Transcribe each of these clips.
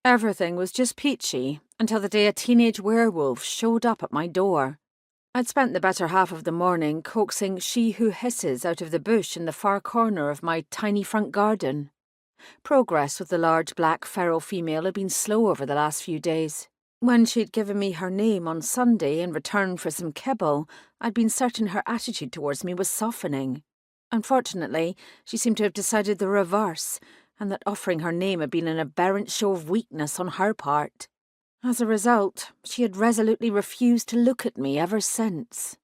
Everything was just peachy until the day a teenage werewolf showed up at my door. I'd spent the better half of the morning coaxing She Who Hisses out of the bush in the far corner of my tiny front garden. Progress with the large black feral female had been slow over the last few days. When she'd given me her name on Sunday in return for some kibble, I'd been certain her attitude towards me was softening. Unfortunately, she seemed to have decided the reverse, and that offering her name had been an aberrant show of weakness on her part. As a result, she had resolutely refused to look at me ever since.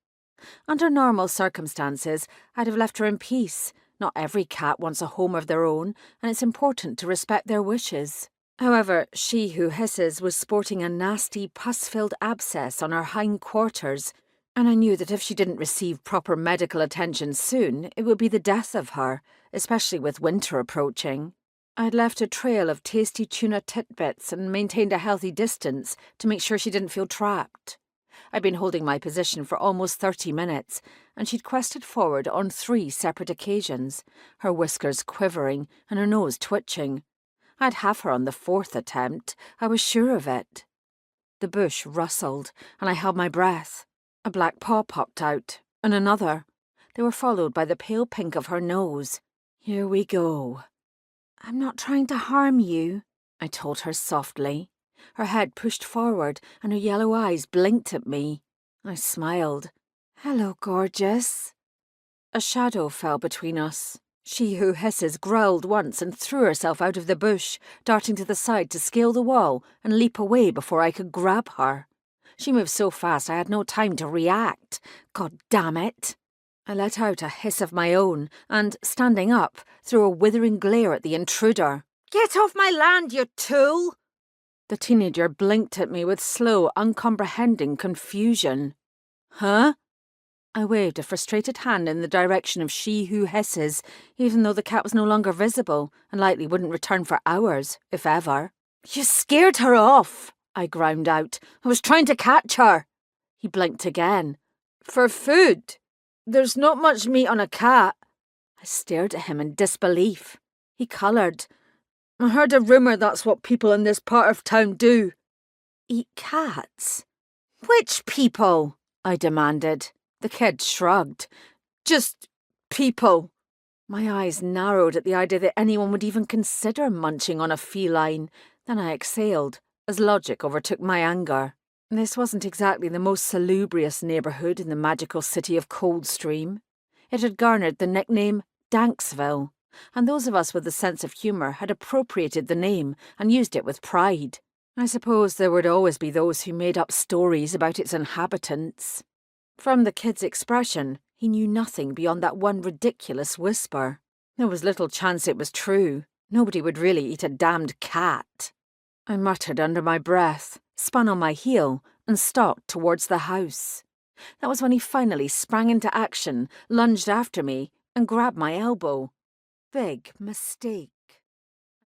Under normal circumstances, I'd have left her in peace. Not every cat wants a home of their own, and it's important to respect their wishes. However, She Who Hisses was sporting a nasty, pus-filled abscess on her hindquarters, and I knew that if she didn't receive proper medical attention soon, it would be the death of her, especially with winter approaching. I'd left a trail of tasty tuna titbits and maintained a healthy distance to make sure she didn't feel trapped. I'd been holding my position for almost 30 minutes, and she'd quested forward on 3 separate occasions, her whiskers quivering and her nose twitching. I'd have her on the 4th attempt, I was sure of it. The bush rustled, and I held my breath. A black paw popped out, and another. They were followed by the pale pink of her nose. Here we go. "I'm not trying to harm you," I told her softly. Her head pushed forward, and her yellow eyes blinked at me. I smiled. "Hello, gorgeous." A shadow fell between us. She Who Hisses growled once and threw herself out of the bush, darting to the side to scale the wall and leap away before I could grab her. She moved so fast I had no time to react. God damn it! I let out a hiss of my own and, standing up, threw a withering glare at the intruder. "Get off my land, you tool!" The teenager blinked at me with slow, uncomprehending confusion. "Huh?" I waved a frustrated hand in the direction of She Who Hisses, even though the cat was no longer visible and likely wouldn't return for hours, if ever. "You scared her off," I ground out. "I was trying to catch her." He blinked again. "For food. There's not much meat on a cat." I stared at him in disbelief. He coloured. "I heard a rumour that's what people in this part of town do." "Eat cats?" "Which people?" I demanded. The kid shrugged. "Just people." My eyes narrowed at the idea that anyone would even consider munching on a feline. Then I exhaled, as logic overtook my anger. This wasn't exactly the most salubrious neighbourhood in the magical city of Coldstream. It had garnered the nickname Danksville, and those of us with a sense of humour had appropriated the name and used it with pride. I suppose there would always be those who made up stories about its inhabitants. From the kid's expression, he knew nothing beyond that one ridiculous whisper. There was little chance it was true. Nobody would really eat a damned cat. I muttered under my breath, spun on my heel, and stalked towards the house. That was when he finally sprang into action, lunged after me, and grabbed my elbow. Big mistake.